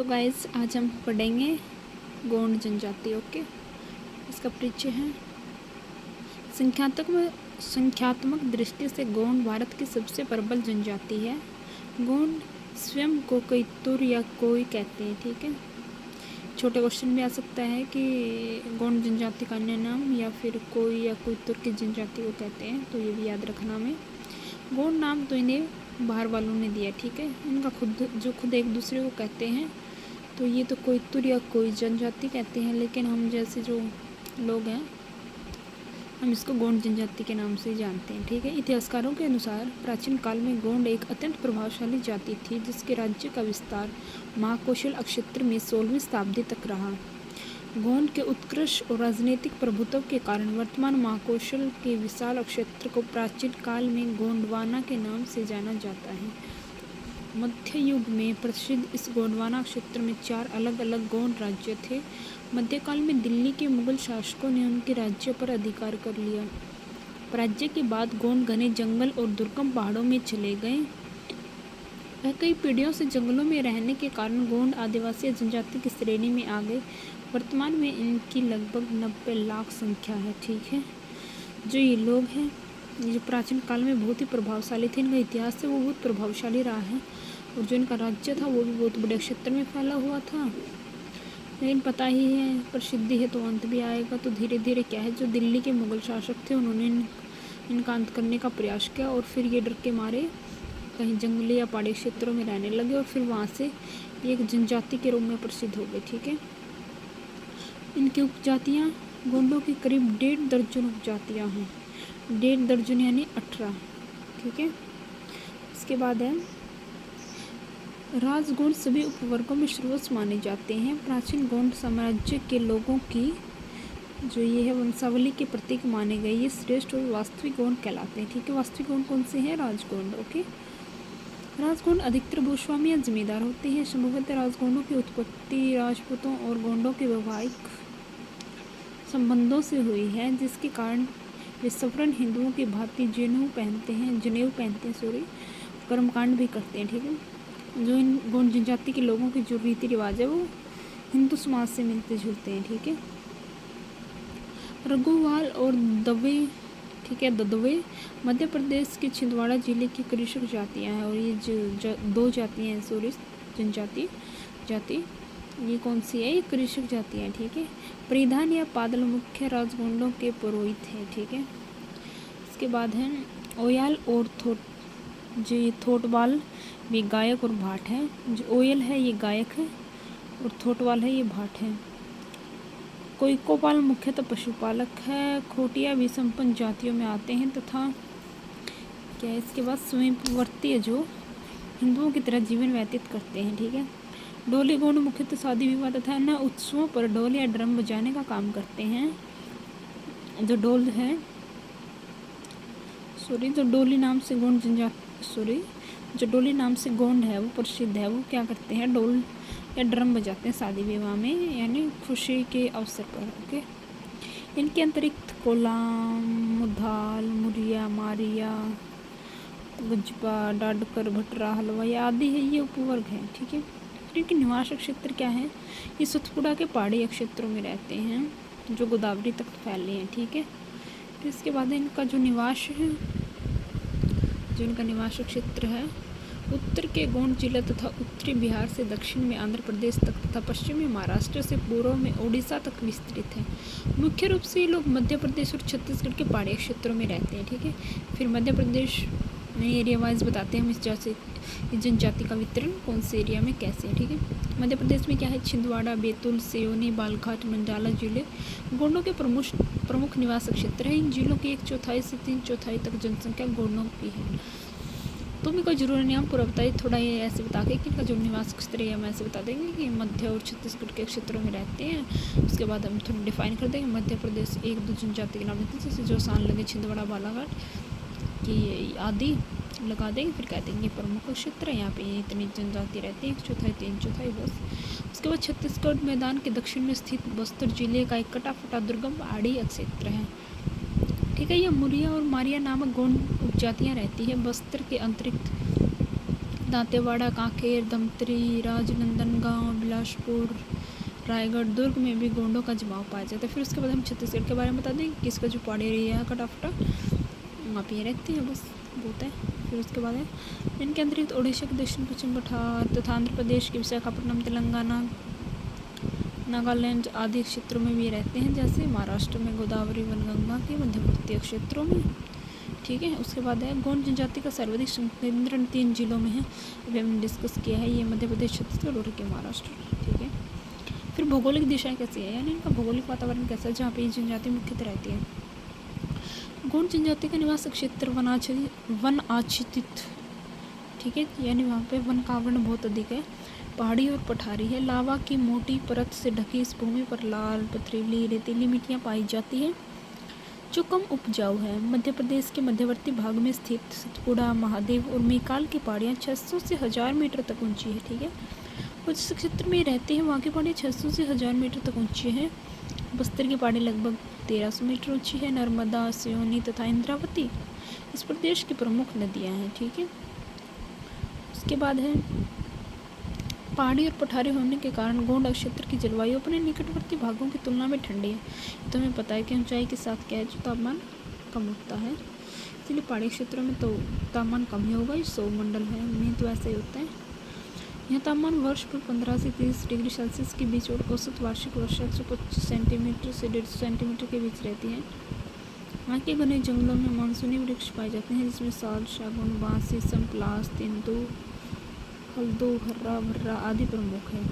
तो गाइस आज हम पढ़ेंगे गोंड जनजाति। ओके, इसका परिचय है। संख्यात्मक दृष्टि से गोंड भारत की सबसे प्रबल जनजाति है। गोंड स्वयं को कोई तुर या कोई कहते हैं। ठीक है, छोटे क्वेश्चन भी आ सकता है कि गोंड जनजाति का अन्य नाम या फिर कोई या कोई तुर की जनजाति को कहते हैं, तो ये भी याद रखना में। गोंड नाम तो इन्हें बाहर वालों ने दिया। ठीक है, इनका खुद एक दूसरे को कहते हैं, तो ये तो कोई तुर या कोई जनजाति कहते हैं, लेकिन हम जैसे जो लोग हैं हम इसको गोंड जनजाति के नाम से जानते हैं। ठीक है, इतिहासकारों के अनुसार प्राचीन काल में गोंड एक अत्यंत प्रभावशाली जाति थी, जिसके राज्य का विस्तार महाकौशल क्षेत्र में 16वीं शताब्दी तक रहा। गोंड के उत्कृष्ट और राजनीतिक प्रभुत्व के कारण वर्तमान महाकौशल के विशाल क्षेत्र को प्राचीन काल में गोंडवाना के नाम से जाना जाता है। मध्य युग में प्रसिद्ध इस गोंडवाना क्षेत्र में 4 अलग अलग गोंड राज्य थे। मध्यकाल में दिल्ली के मुगल शासकों ने उनके राज्य पर अधिकार कर लिया। पराजय के बाद गोंड घने जंगल और दुर्गम पहाड़ों में चले गए। वह कई पीढ़ियों से जंगलों में रहने के कारण गोंड आदिवासी जनजाति की श्रेणी में आ गए। वर्तमान में इनकी लगभग 90 लाख संख्या है। ठीक है, जो ये लोग हैं जो प्राचीन काल में बहुत ही प्रभावशाली थे, इनका इतिहास है वो बहुत प्रभावशाली रहा है, और जो इनका राज्य था वो भी बहुत बड़े क्षेत्र में फैला हुआ था। लेकिन पता ही है प्रसिद्धि है तो अंत भी आएगा। तो धीरे धीरे क्या है, जो दिल्ली के मुगल शासक थे उन्होंने इनका अंत करने का प्रयास किया, और फिर ये डर के मारे कहीं जंगली या पहाड़ी क्षेत्रों में रहने लगे, और फिर वहाँ से एक जनजाति के रूप में प्रसिद्ध हो गए। ठीक है, इनकी उपजातियाँ गोंडों की करीब 1.5 दर्जन उपजातियाँ हैं। 1.5 दर्जन यानी 18। ठीक है, इसके बाद है राजगोंड सभी उपवर्गों में सर्वोच्च माने जाते हैं। प्राचीन गोंड साम्राज्य के लोगों की जो ये है वंशावली के प्रतीक माने गए। ये श्रेष्ठ और वास्तविक गोंड कहलाते हैं। ठीक है, वास्तविक गोंड कौन से हैं? राजगोंड। ओके, राजगोंड अधिकतर भूस्वामी या जमींदार होते हैं। संभवतः राजगोंडों की उत्पत्ति राजपूतों और गोंडों के वैवाहिक संबंधों से हुई है, जिसके कारण वे सवर्ण हिंदुओं की भांति जनेऊ पहनते हैं, कर्मकांड भी करते हैं। ठीक है, जो इन गोंड जनजाति के लोगों के जो रीति रिवाज है वो हिंदू समाज से मिलते जुलते हैं। ठीक है, रघुवाल और दवे, ठीक है, ददवे मध्य प्रदेश के छिंदवाड़ा जिले की कृषक जातियाँ हैं, और ये 2 जातियाँ हैं। जाति ये कौन सी है? ये कृषक जातियाँ। ठीक है, परिधान या पादल मुख्य राजगोंडों के पुरोहित हैं। ठीक है, इसके बाद है ओयाल और जो ये थोटवाल भी गायक और भाट है। जो ओयल है ये गायक है, और थोटवाल है ये भाट है। कोइकोपाल मुख्यतः पशुपालक है। खोटिया भी संपन्न जातियों में आते हैं तथा क्या है इसके बाद स्वयंवर्ती है, जो हिंदुओं की तरह जीवन व्यतीत करते हैं। ठीक है, डोली गोंड मुख्यतः शादी विवाह तथा अन्य उत्सवों पर ढोल या ड्रम बजाने का काम करते हैं। जो डोल है जो डोली नाम से गोंड है वो प्रसिद्ध है। वो क्या करते हैं? ढोल या ड्रम बजाते हैं शादी विवाह में, यानी खुशी के अवसर पर। ओके, इनके अतिरिक्त कोलाम, मुधाल, मुरिया, मारिया, गजपा, डाडकर, भटरा, हलवाई आदि है, ये उपवर्ग हैं। ठीक है, इनके निवास क्षेत्र क्या है? ये सतपुड़ा के पहाड़ी क्षेत्रों में रहते हैं, जो गोदावरी तक फैले हैं। ठीक है, तो इसके बाद इनका जो निवास है, जो इनका निवास क्षेत्र है उत्तर के गोंड जिला तथा उत्तरी बिहार से दक्षिण में आंध्र प्रदेश तक तथा पश्चिमी महाराष्ट्र से पूर्व में ओडिशा तक विस्तृत है। मुख्य रूप से ये लोग मध्य प्रदेश और छत्तीसगढ़ के पहाड़ी क्षेत्रों में रहते हैं। ठीक है, फिर मध्य प्रदेश में एरिया वाइज बताते हैं हम इस जनजाति का वितरण कौन से एरिया में कैसे है। ठीक है, मध्य प्रदेश में क्या है? छिंदवाड़ा, बैतूल, सिवनी, बालाघाट, मंडाला जिले गोंडों के प्रमुख निवास क्षेत्र है। इन जिलों की 1/4 से 3/4 तक जनसंख्या गोंडों की है। तो भी कोई जरूरी नहीं, हम पूरा बताइए, थोड़ा ये ऐसे बता के कि इनका जो निवास क्षेत्र है हम ऐसे बता देंगे कि मध्य और छत्तीसगढ़ के क्षेत्रों में रहते हैं। उसके बाद हम थोड़ा डिफाइन कर देंगे। मध्य प्रदेश 1-2 जनजाति के नाम लेते हैं, जैसे जो सान लगे, छिंदवाड़ा, बालाघाट की आदि लगा देंगे, फिर कह देंगे प्रमुख क्षेत्र है, यहाँ पे इतनी जनजाति रहती है, 1/4 3/4 बस। उसके बाद छत्तीसगढ़ मैदान के दक्षिण में स्थित बस्तर जिले का एक कटा-फटा दुर्गम पहाड़ी क्षेत्र है। ठीक है, यह मुरिया और मारिया नामक गोंड उपजातियाँ रहती है। बस्तर के अतिरिक्त दांतेवाड़ा, कांकेर, धमतरी, राजनांदगांव, बिलासपुर, रायगढ़, दुर्ग में भी गोंडों का जमाव पाया जाता है। फिर उसके बाद हम छत्तीसगढ़ के बारे में बता दें कि किसका जो पहाड़ी एरिया है कटाफटा वहाँ पे रहती है, बस बहुत है। फिर उसके बाद है इनके अंतरिक्त उड़ीसा के दक्षिण पश्चिम पठार तथा आंध्र प्रदेश के विशाखापट्टनम, तेलंगाना, नागालैंड आदि क्षेत्रों में भी रहते हैं, जैसे महाराष्ट्र में गोदावरी वनगंगा के मध्यवर्ती क्षेत्रों में। ठीक है, उसके बाद है गोंड जनजाति का सर्वाधिक संकेंद्रण 3 जिलों में है, अभी हमने डिस्कस किया है, ये मध्य प्रदेश, छत्तीसगढ़ और के महाराष्ट्र। ठीक है, फिर भौगोलिक दिशाएं कैसी है, यानी इनका भौगोलिक वातावरण कैसा है जहाँ पे ये जनजाति मुख्यतः रहती है। गोंड जनजाति का निवास क्षेत्र वन आच्छादित, ठीक है, यानी वहाँ पे वन का आवरण बहुत अधिक है, पहाड़ी और पठारी है, लावा की मोटी परत से ढकी इस भूमि पर लाल, पथरीली, रेतीली मिट्टियाँ पाई जाती है जो कम उपजाऊ है। मध्य प्रदेश के मध्यवर्ती भाग में स्थित सतपुड़ा, महादेव और मेकाल की पहाड़ियाँ 600 से 1000 मीटर तक ऊंची है। ठीक है, और जिस क्षेत्र में रहते हैं वहाँ की पहाड़ियाँ 600 से 1000 मीटर तक ऊंची है। बस्तर की पहाड़ी लगभग 1300 मीटर ऊंची है। नर्मदा, सियोनी तथा इंद्रावती इस प्रदेश की प्रमुख नदियाँ हैं। ठीक है, उसके बाद है पहाड़ी और पठारी होने के कारण गोंड क्षेत्र की जलवायु अपने निकटवर्ती भागों की तुलना में ठंडी है। तो हमें पता है कि ऊंचाई के साथ क्या है, जो तापमान कम होता है, इसलिए पहाड़ी क्षेत्रों में तो तापमान कम ही होगा, ये सौमंडल है में तो ऐसा ही होता है। यह तापमान वर्ष पर 15 से 30 डिग्री सेल्सियस के बीच और औसत वार्षिक वर्षा 125 सेंटीमीटर से 150 सेंटीमीटर के बीच रहती है। वहाँ के घने जंगलों में मानसूनी वृक्ष पाए जाते हैं, जिसमें साल, सागौन, बांस, शीशम, पलास, तेंदू, हल्दू, हर्रा भर्रा आदि प्रमुख है।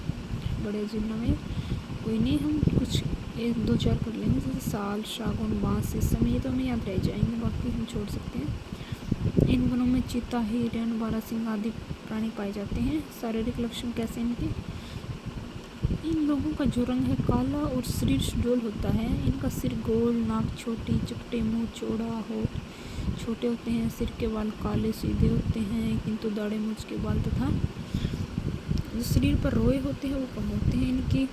बड़े जिलों में कोई नहीं, हम कुछ 1-2-4 कर लेंगे, जैसे साल, सागौन, बांस, शीशम, ये तो हमें याद रह जाएंगे, बाकी हम छोड़ सकते हैं। इन वनों में चीता, हिरण, बारहसिंगा आदि प्राणी पाए जाते हैं। शारीरिक लक्षण कैसे इनके, इन लोगों का जो रंग है काला और शरीर सुडौल होता है। इनका सिर गोल, नाक छोटी, चपटे मुँह, चौड़ा होठ छोटे होते हैं, सिर के बाल काले सीधे होते हैं, किंतु दाढ़े मूंछ के बाल तथा जो शरीर पर रोए होते हैं वो कम होते हैं। इनकी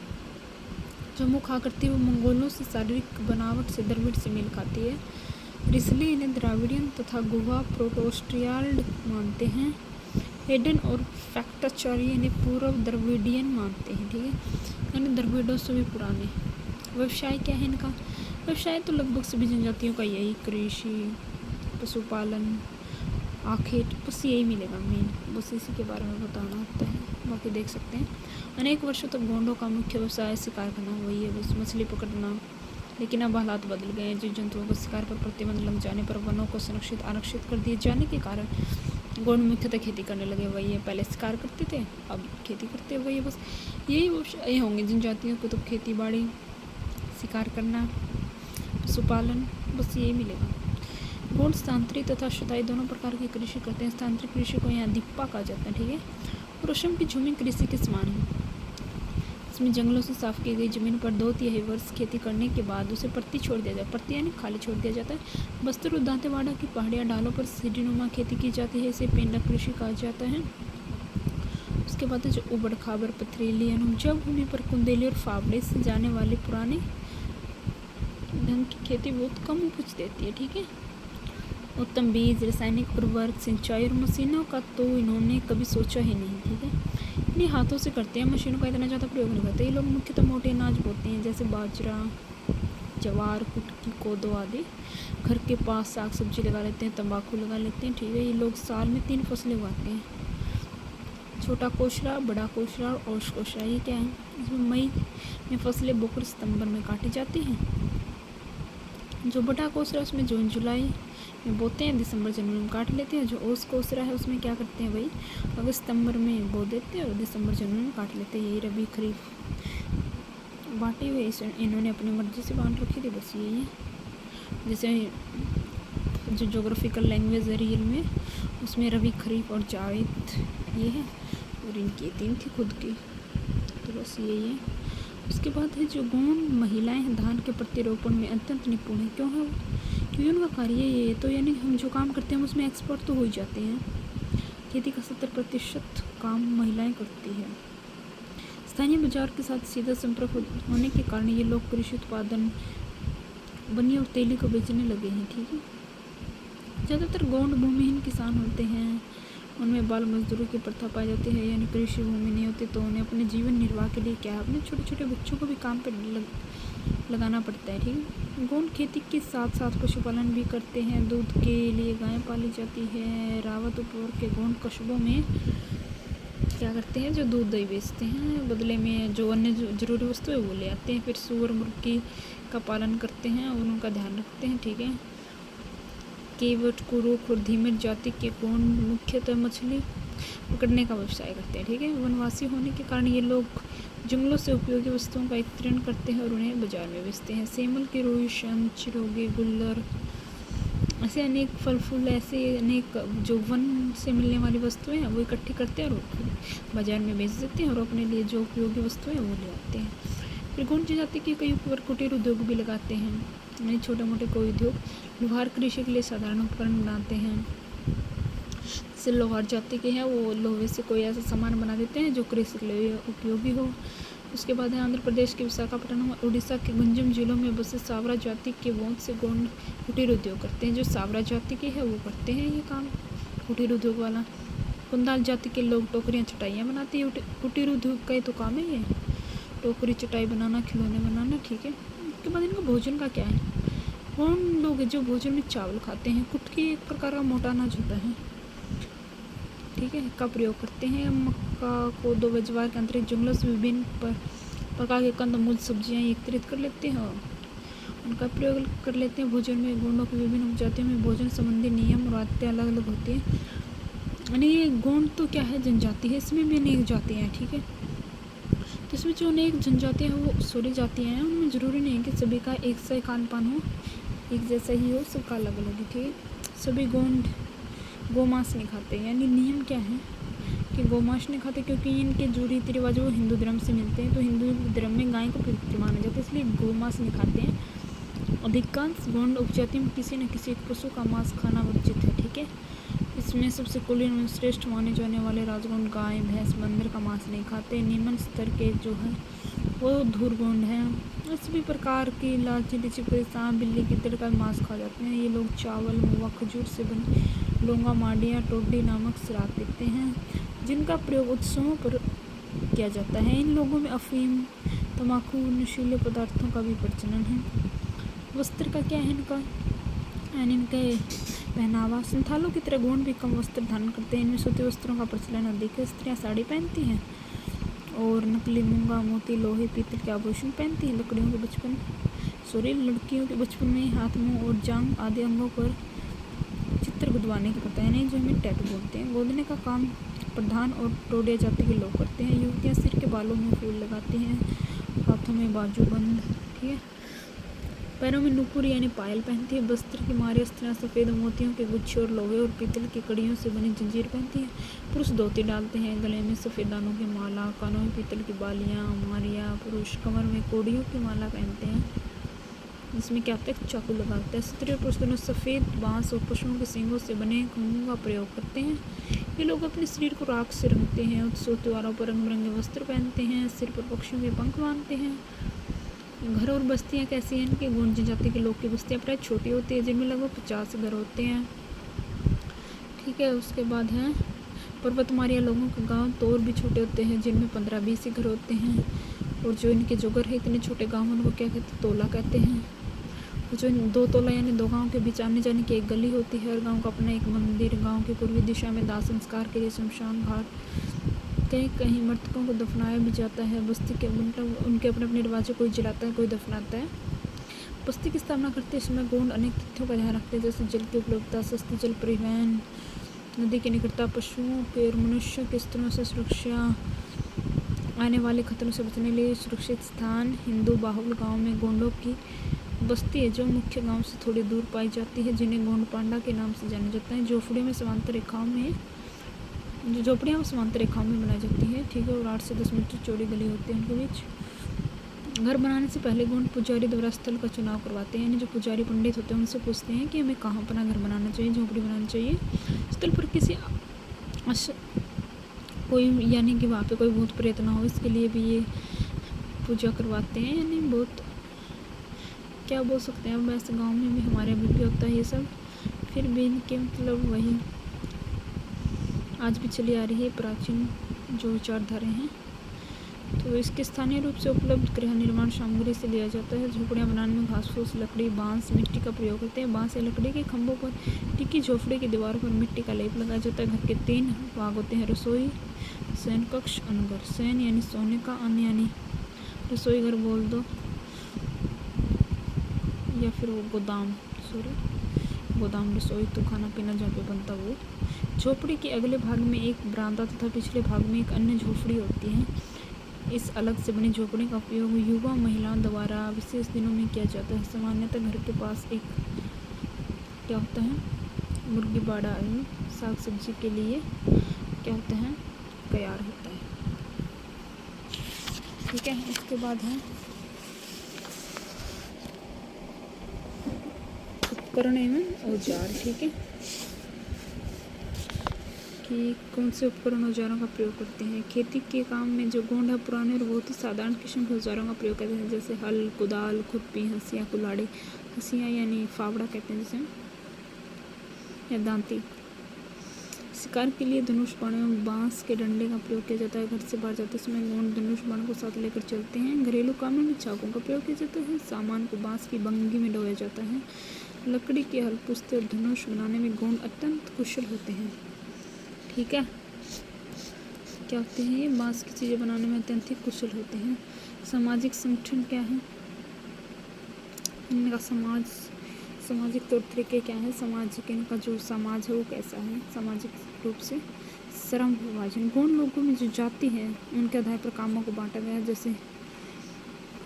जो मुख आकृति है वो मंगोलों से शारीरिक बनावट से द्रविड़ से मेल खाती है, इसलिए इन्हें द्राविडियन तथा गुहा प्रोटोस्ट्रियाल्ड मानते हैं। हेडन और फैक्टाचार्य इन्हें पूर्व द्रविडियन मानते हैं। ठीक है, यानी द्रविड़ों से भी पुराने। व्यवसाय क्या है इनका, व्यवसाय तो लगभग सभी जनजातियों का यही, कृषि, पशुपालन, आखेट, बस यही मिलेगा मेन, बस इसी के बारे में बताना होता है, बाकी देख सकते हैं। अनेक वर्षों तक गोंडों का मुख्य व्यवसाय शिकार करना, वही है बस, मछली पकड़ना। लेकिन अब हालात बदल गए हैं, जीव जंतुओं को शिकार पर प्रतिबंध लग जाने पर वनों को संरक्षित आरक्षित कर दिए जाने के कारण गोंड मुख्यतः खेती करने लगे, वही है, पहले शिकार करते थे अब खेती करते हैं, वही है बस, यही व्यवसाय होंगे जनजातियों को, तो खेती बाड़ी, शिकार करना, पशुपालन, बस यही मिलेगा। गोंड स्थानांतरित तथा शताई दोनों प्रकार की कृषि करते हैं। स्थानांतरित कृषि को यहाँ दिप्पा कहा जाता है। ठीक है, और रेशम की झूमी कृषि के समान है। इसमें जंगलों से साफ की गई जमीन पर 2-3 वर्ष खेती करने के बाद उसे परती छोड़ दिया जाता है, परती यानी खाली छोड़ दिया जाता है। बस्तर और दांतेवाड़ा की पहाड़ियाँ ढालों पर सीढ़ीनुमा खेती की जाती है, इसे पेंडा कृषि कहा जाता है। उसके बाद जो उबड़ खाबड़ पथरीली अनुपजाऊ भूमि पर कुंदेली और फावड़े से जाने वाले पुराने ढंग की खेती बहुत कम उपज देती है। ठीक है, उत्तम बीज, रासायनिक उर्वरक, सिंचाई और मशीनों का तो इन्होंने कभी सोचा ही नहीं। ठीक है, इन्हें हाथों से करते हैं, मशीनों का इतना ज़्यादा प्रयोग नहीं करते। ये लोग मुख्यतः मोटे अनाज बोते हैं, जैसे बाजरा, जवार, कुटकी, कोदो आदि। घर के पास साग सब्जी लगा लेते हैं, तंबाकू लगा लेते हैं। ठीक है, ये लोग साल में 3 फसलें उगाते हैं, छोटा कोशरा, बड़ा कोशरा और औष कोशरा। ये क्या है, इसमें मई में फसलें बोकर सितंबर में काटी जाती हैं। जो बड़ा कोसरा उसमें जून जुलाई में बोते हैं, दिसंबर जनवरी में काट लेते हैं। जो ओस कोसरा है उसमें क्या करते हैं भाई, अगस्त सितंबर में बो देते हैं और दिसंबर जनवरी में काट लेते हैं। यही रबी खरीफ बांटे हुए इन्होंने अपनी मर्जी से बांट रखी थी, बस यही है। जैसे जो जोग्राफिकल लैंग्वेज है रियल में, उसमें रबी खरीफ और जावेद ये है, और इनकी 3 थी खुद की, तो बस यही है। उसके बाद है जो गोंड महिलाएं धान के प्रतिरोपण में अत्यंत निपुण है। क्यों है वो, क्योंकि उनका कार्य ये तो, यानी हम जो काम करते हैं उसमें एक्सपर्ट तो हो ही जाते हैं। खेती का 70% काम महिलाएं करती है। स्थानीय बाजार के साथ सीधा संपर्क होने के कारण ये लोग कृषि उत्पादन, बनी और तेली को बेचने लगे हैं। ठीक है, ज़्यादातर गोंड भूमिहीन किसान होते हैं उनमें बाल मजदूरों की प्रथा पाई जाती है, यानी कृषि भूमि नहीं होती तो उन्हें अपने जीवन निर्वाह के लिए क्या है, अपने छोटे छोटे बच्चों को भी काम पर लगाना पड़ता है। ठीक है, गोंड खेती के साथ साथ पशुपालन भी करते हैं। दूध के लिए गायें पाली जाती है। रावत उपवर्ग के गोंड कस्बों में क्या करते हैं, जो दूध दही बेचते हैं, बदले में जो अन्य जरूरी वस्तु है वो ले आते हैं। फिर सूअर मुर्गी का पालन करते हैं और उनका ध्यान रखते हैं। ठीक है, केवट, कुरुख और धीमर जाति के गोंड मुख्यतः मछली पकड़ने का व्यवसाय करते हैं। ठीक है, वनवासी होने के कारण ये लोग जंगलों से उपयोगी वस्तुओं का एकत्रीकरण करते हैं और उन्हें बाजार में बेचते हैं। सेमल की रुई, शंख, चिरोगे, गुल्लर, ऐसे अनेक फल फूल, ऐसे अनेक जो वन से मिलने वाली वस्तुएं हैं वो इकट्ठी करते हैं और बाजार में बेच देते हैं और अपने लिए जो उपयोगी वस्तुएं हैं वो ले आते हैं। फिर गोंड जनजाति के कई उपवर्ग कुटीर उद्योग भी लगाते हैं, यानी छोटे मोटे कोई उद्योग। लोहार कृषि के लिए साधारण उपकरण बनाते हैं। जैसे लोहार जाति के हैं वो लोहे से कोई ऐसा सामान बना देते हैं जो कृषि के लिए उपयोगी हो। उसके बाद है आंध्र प्रदेश के विशाखापट्टनम और उड़ीसा के गंजम जिलों में बसे सावरा जाति के बहुत से गोंड कुटीर उद्योग करते हैं। जो सावरा जाति के है वो करते हैं ये काम, कुटीर उद्योग वाला। कुंदाल जाति के लोग टोकरियाँ चटाइयाँ बनाते हैं। कुटीर उद्योग का ही तो काम है ये, टोकरी चटाई बनाना, खिलौने बनाना। ठीक है, उसके बाद इनका भोजन का क्या है, गोंड लोग जो भोजन में चावल खाते हैं, कुटकी एक प्रकार का मोटा अनाज होता है। ठीक है, का प्रयोग करते हैं। मक्का, कोदो व ज्वार के अंतरिक्ष जंगलों से विभिन्न प्रकार के कंदमूल सब्जियां एकत्रित कर लेते हैं और उनका प्रयोग कर लेते हैं भोजन में। गोंडों की विभिन्न उपजातियों में भोजन संबंधी नियम और आदतें अलग अलग होती हैं। यानी ये गोंड तो क्या है, जनजाति है, इसमें भी अनेक जातियाँ हैं। ठीक है, तो इसमें जो अनेक जनजातियाँ हैं वो सारी जातियाँ हैं, उनमें ज़रूरी नहीं है कि सभी का एक सा खान पान हो, एक जैसा ही हो, सबका अलग अलग है। ठीक है, सभी गोंड गोमांस नहीं खाते, यानी नियम क्या है कि गोमांस नहीं खाते क्योंकि इनके जो रीति रिवाज वो हिंदू धर्म से मिलते हैं, तो हिंदू धर्म में गाय को पवित्र माना जाता है, इसलिए गोमांस नहीं खाते हैं। अधिकांश गोंड उपजाति में किसी न किसी एक पशु का मांस खाना वर्जित है। ठीक है, इसमें सबसे कुलीन और श्रेष्ठ माने जाने वाले राजगोंड गाय, भैंस, बंदर का मांस नहीं खाते। निम्न स्तर के जो है वो धूरगोंड हैं। सभी प्रकार की लालची, छिपकली, सांप, बिल्ली की तरह का मांस खा जाते हैं। ये लोग चावल, मुआ, खजूर से बने लौंगा, मांडिया, टोडी नामक शराब पीते हैं, जिनका प्रयोग उत्सवों पर किया जाता है। इन लोगों में अफीम, तंबाकू, नशीले पदार्थों का भी प्रचलन है। वस्त्र का क्या है इनका, यानी इनके पहनावा। संथालों की तरह गोंड भी कम वस्त्र धारण करते हैं। इनमें सूती वस्त्रों का प्रचलन अधिक है। स्त्रियाँ साड़ी पहनती हैं और नकली मूंगा, मोती, लोहे, पीतल के आभूषण पहनती हैं। लड़कियों के बचपन में हाथ, मुंह और जांघ आदि अंगों पर चित्र गुदवाने की प्रथा है, नहीं जो हमें टैटू बोलते हैं। गोदने का काम प्रधान और टोडिया जाति के लोग करते हैं। युवतियाँ सिर के बालों में फूल लगाती हैं, हाथों में बाजूबंद, ठीक है, पैरों में नुपुर यानी पायल पहनती है। वस्त्र की मारी स्त्रियाँ सफ़ेद मोतियों के गुच्छे और लोहे और पीतल की कड़ियों से बनी जंजीर पहनती हैं। पुरुष धोती डालते हैं, गले में सफ़ेद दानों की माला, कानों में पीतल की बालियाँ, मारियाँ। पुरुष कमर में कोड़ियों की माला पहनते हैं, जिसमें क्या होता है, चाकू लगाते हैं। स्त्री और पुरुष दोनों सफ़ेद बांस और पशुओं के सींगों से बने कंगों का प्रयोग करते हैं। ये लोग अपने शरीर को राख से रंगते हैं। उत्सव त्योहारों पर रंग बिरंगे वस्त्र पहनते हैं, सिर पर पक्षियों के पंख बांधते हैं। घर और बस्तियाँ कैसी हैं इनकी, गोंड जनजाति के लोग की बस्तियाँ प्राय छोटी होती है, जिनमें लगभग 50 घर होते हैं। ठीक है, उसके बाद है पर्वतमारिया लोगों के गांव तो और भी छोटे होते हैं, जिनमें 15-20 ही घर होते हैं। और जो इनके जो घर है इतने छोटे गाँव उनको क्या कहते हैं, तोला कहते हैं। जो 2 तोला यानी 2 गाँव के बीच आने जाने की एक गली होती है। हर गाँव का अपना एक मंदिर। गाँव की पूर्वी दिशा में दाह संस्कार के लिए शमशान घाट, कहीं कहीं मृतकों को दफनाया भी जाता है। बस्ती के मतलब उनके अपने अपने रिवाज, कोई जलाता है, कोई दफनाता है। बस्ती की स्थापना करते समय गोंड अनेक तथ्यों का ध्यान रखते हैं, जैसे जल की उपलब्धता, सस्ती जल परिवहन, नदी की निकटता, पशुओं के और मनुष्यों के स्तरों से सुरक्षा, आने वाले खतरों से बचने के लिए सुरक्षित स्थान। हिंदू बाहुल गाँव में गोंडों की बस्ती है, जो मुख्य गांव से थोड़ी दूर पाई जाती है, जिन्हें गोंड पांडा के नाम से जाना जाता है। झोपड़ियों में समांतर रेखाओं में समांतर रेखाओं में बनाई जाती है। ठीक है, और 8 से 10 मीटर चौड़ी गली होती है उनके बीच। घर बनाने से पहले गोंड पुजारी द्वारा स्थल का चुनाव करवाते हैं, यानी जो पुजारी पंडित होते हैं उनसे पूछते हैं कि हमें कहाँ अपना घर बनाना चाहिए, झोपड़ी बनानी चाहिए। स्थल पर किसी कोई यानी कि वहाँ पे कोई भूत प्रेत ना हो, इसके लिए भी ये पूजा करवाते हैं। यानी बहुत क्या बोल सकते हैं, अब ऐसे गाँव में भी हमारे अभी भी होता है ये सब। फिर भी इनके मतलब वही आज भी चली आ रही है प्राचीन जो विचारधाराएं हैं। तो इसके स्थानीय रूप से उपलब्ध गृह निर्माण सामग्री से लिया जाता है। झोपड़ियाँ बनाने में घास फूस, लकड़ी, बांस, मिट्टी का प्रयोग करते हैं। बांस या लकड़ी के खंभों पर टिकी झोपड़ी की दीवारों पर मिट्टी का लेप लगाया जाता है। घर के 3 भाग होते हैं: रसोई, शयन कक्ष, अन्न घर। शयन यानी सोने का, अन्न यानी रसोई घर बोल दो, या फिर वो गोदाम, गोदाम रसोई तो खाना पीना जहाँ पे बनता वो। झोपड़ी के अगले भाग में एक बरामदा तथा पिछले भाग में एक अन्य झोपड़ी होती है। इस अलग से बनी झोपड़ी का उपयोग युवा महिलाओं द्वारा विशेष दिनों में किया जाता है। सामान्यतः घर के पास एक क्या होता है, मुर्गी बाड़ा एवं साग सब्जी के लिए क्या होता है, तैयार होता है। ठीक है, इसके बाद है उपकरण एवं औजार। ठीक है, कि कौन से उपकरण औजारों का प्रयोग करते हैं। खेती के काम में जो गोंड है पुराने और बहुत ही साधारण किस्म के औजारों का प्रयोग करते हैं, जैसे हल, कुदाल, खुरपी, हंसिया, कुल्हाड़ी। हंसिया यानी फावड़ा कहते हैं जिसे, या दांती। शिकार के लिए धनुष बाण एवं बांस के डंडे का प्रयोग किया जाता है। घर से बाहर जाते समय गोंड धनुष बाण को साथ लेकर चलते हैं। घरेलू कामों में चाकों का प्रयोग किया जाता है। सामान को बांस की बंगी में ढोया जाता है। लकड़ी के हल, पुस्ते और धनुष बनाने में गोंड अत्यंत कुशल होते हैं। ठीक है, क्या होते हैं ये, बांस की चीज़ें बनाने में अत्यंत ही कुशल होते हैं। सामाजिक संगठन क्या है, इनका सामाजिक तौर तरीके क्या है, सामाजिक इनका जो समाज है वो कैसा है। सामाजिक रूप से श्रम विभाजन, गौण लोगों में जो जाति है उनके आधार पर कामों को बांटा गया है। जैसे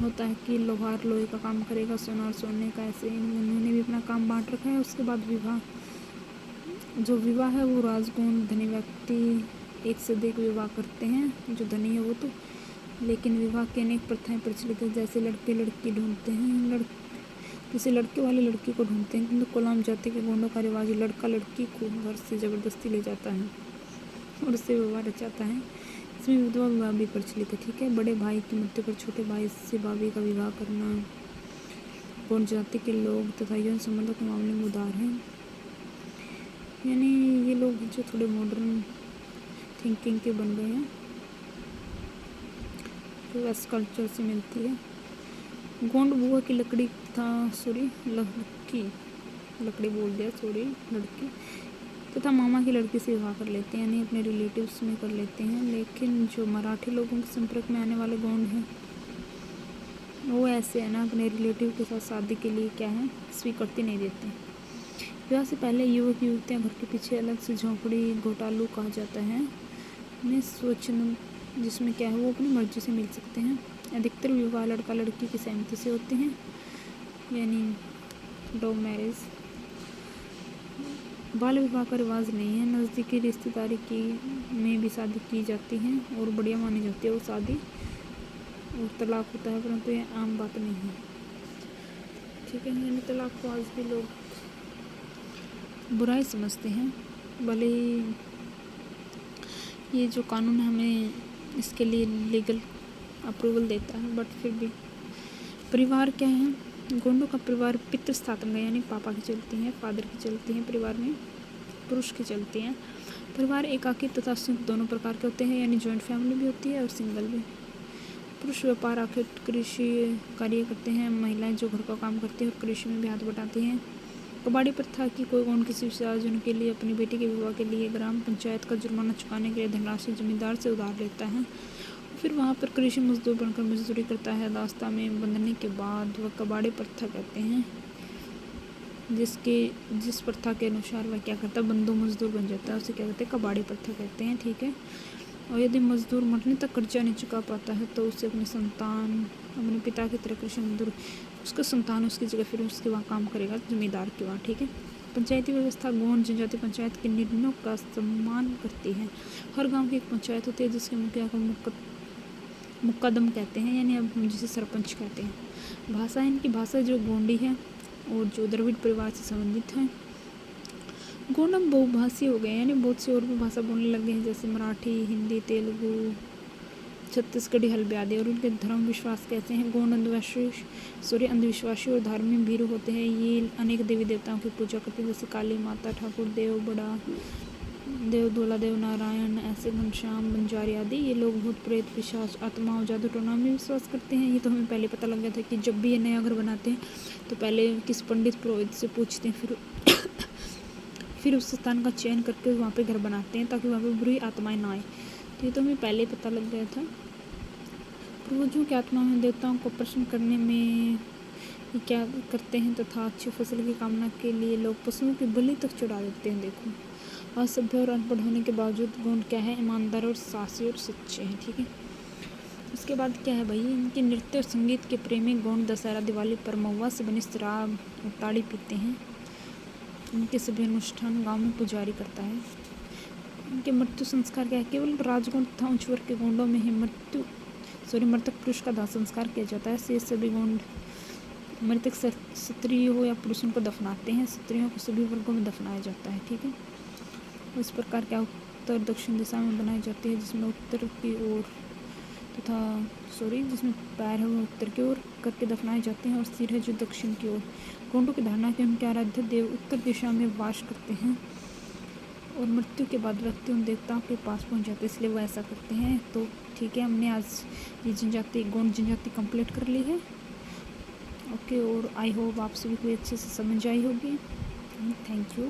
होता है कि लोहार लोहे का काम करेगा, सोनार सोने का, ऐसे इन्होंने भी अपना काम बांट रखा है। उसके बाद विवाह, जो विवाह है वो राजगुण, धनी व्यक्ति एक से अधिक विवाह करते हैं, जो धनी है वो तो। लेकिन विवाह की अनेक प्रथाएं प्रचलित है, जैसे लड़के लड़की ढूंढते हैं, जैसे लड़के वाले लड़की को ढूंढते हैं, किंतु कोलाम जाति के गोंडों का रिवाज लड़का लड़की को घर से ज़बरदस्ती ले जाता है और उससे विवाह रचाता है। इसमें विधवा विवाह भी प्रचलित है। ठीक है, बड़े भाई की मृत्यु पर छोटे भाई से भाभी का विवाह करना गोंड जाति के लोग तथा यौन संबंधों के मामले में उदार हैं। यानी ये लोग जो थोड़े मॉडर्न थिंकिंग के बन गए हैं, जो वेस्ट कल्चर से मिलती है। गोंड बुआ की लकड़ी लड़की तथा मामा की लड़की से विवाह कर लेते हैं, यानी अपने रिलेटिव्स में कर लेते हैं। लेकिन जो मराठी लोगों के संपर्क में आने वाले गोंड हैं वो ऐसे है ना, अपने रिलेटिव के साथ शादी के लिए क्या है, स्वीकृति नहीं देते। विवाह से पहले युवक युवतियाँ घर के पीछे अलग से झोंपड़ी, घोटालू कहा जाता है, में स्वच्छंद, जिसमें क्या है वो अपनी मर्जी से मिल सकते हैं। अधिकतर विवाह लड़का लड़की की सहमति से होते हैं, यानी लव मैरिज। बाल विवाह का रिवाज नहीं है। नज़दीकी रिश्तेदारी में भी शादी की जाती है और बढ़िया मानी जाती है वो शादी, और तलाक होता है, परंतु ये आम बात नहीं है। ठीक है, यानी तलाक को आज भी लोग बुराई समझते हैं। भले ही ये जो कानून हमें इसके लिए लीगल अप्रूवल देता है, बट फिर भी परिवार क्या है, गोंडों का परिवार पितृ स्थातंग है, यानी पापा की चलती हैं, फादर की चलती हैं, परिवार में पुरुष की चलती हैं। परिवार एकाकी तथा संयुक्त दोनों प्रकार के होते हैं, यानी जॉइंट फैमिली भी होती है और सिंगल भी। पुरुष व्यापार आखिर कृषि कार्य करते हैं, महिलाएं जो घर का काम करती हैं और कृषि में भी हाथ बटाती हैं। कबाड़ी प्रथा की कोई गोंड किसी विसर्जन के लिए अपनी बेटी के विवाह के लिए ग्राम पंचायत का जुर्माना चुकाने के लिए धनराशि जमींदार से उधार लेता है, फिर वहाँ पर कृषि मजदूर बनकर मजदूरी करता है। रास्ता में बंधने के बाद वह कबाड़ी प्रथा कहते हैं, जिस प्रथा के अनुसार वह क्या करता है, बंधु मजदूर बन जाता है, उसे क्या कहते हैं, कबाड़ी प्रथा कहते हैं। ठीक है, और यदि मजदूर मरने तक कर्जा नहीं चुका पाता है तो उसे अपने संतान, अपने पिता की तरह कृषि मजदूर, उसका संतान उसकी जगह फिर उसके वहाँ काम करेगा, जमींदार के वहाँ। ठीक है, पंचायती व्यवस्था गोंड जनजाति पंचायत के निर्णयों का सम्मान करती है। हर गांव की एक पंचायत होती है जिसके मुखिया को मुकदम कहते हैं, यानी अब जिसे सरपंच कहते हैं। भाषा, इनकी भाषा जो गोंडी है और जो द्रविड़ परिवार से संबंधित है। गोंड अब बहुभाषी हो गए, यानी बहुत सी और भी भाषा बोलने लग गए हैं, जैसे मराठी, हिंदी, तेलुगु, छत्तीसगढ़ी, हल्बी आदि। और उनके धर्म विश्वास कैसे हैं। गोंड अंधविश्वासी और धार्मिक भीरू होते हैं। ये अनेक देवी देवताओं की पूजा करते हैं, जैसे काली माता, ठाकुर देव, बड़ा देवदोला, देव नारायण, ऐसे घनश्याम, बंजारी आदि ये लोग भूत प्रेत, पिशाच, आत्माओं, जादू टोना में विश्वास करते हैं। ये तो हमें पहले पता लग गया था कि जब भी ये नया घर बनाते हैं तो पहले किस पंडित पुरोहित से पूछते हैं, फिर उस स्थान का चयन करके वहाँ पे घर बनाते हैं ताकि वहाँ पे बुरी आत्माएं ना आए। तो ये तो हमें पहले पता लग गया था। पूर्वजों की आत्मा में देवताओं को प्रसन्न करने में ये क्या करते हैं तथा अच्छी फसल की कामना के लिए लोग पशुओं की बलि तक चढ़ा देते हैं। देखो, असभ्य और अनपढ़ होने के बावजूद गोंड क्या है, ईमानदार और साहसी और सच्चे हैं। ठीक है, उसके बाद क्या है भाई, इनके नृत्य और संगीत के प्रेमी गोंड दशहरा दिवाली पर महुआ से बनी शराब और ताड़ी पीते हैं। इनके सभी अनुष्ठान गांव में पुजारी करता है। इनके मृत्यु संस्कार क्या है, केवल राजगोंड तथा उच्च वर्ग के गोंडों में ही मृतक पुरुष का दाह संस्कार किया जाता है। शेष सभी गोंड मृतक स्त्री हो या पुरुषों को दफनाते हैं। स्त्रियों को सभी वर्गों में दफनाया जाता है। ठीक है, इस प्रकार क्या उत्तर दक्षिण दिशा में बनाई जाती है, जिसमें उत्तर की ओर जिसमें पैर है वो उत्तर की ओर करके दफनाए जाते हैं और सिर है जो दक्षिण की ओर। गोंडों की धारणा के उनके आराध्य देव उत्तर दिशा में वास करते हैं और मृत्यु के बाद व्यक्ति उन देवताओं के पास पहुंच जाते हैं, इसलिए वो ऐसा करते हैं। तो ठीक है, हमने आज ये गोंड जनजाति कंप्लीट कर ली है। ओके, और आई होप आप सभी को अच्छे से समझ आई होगी। Thank you.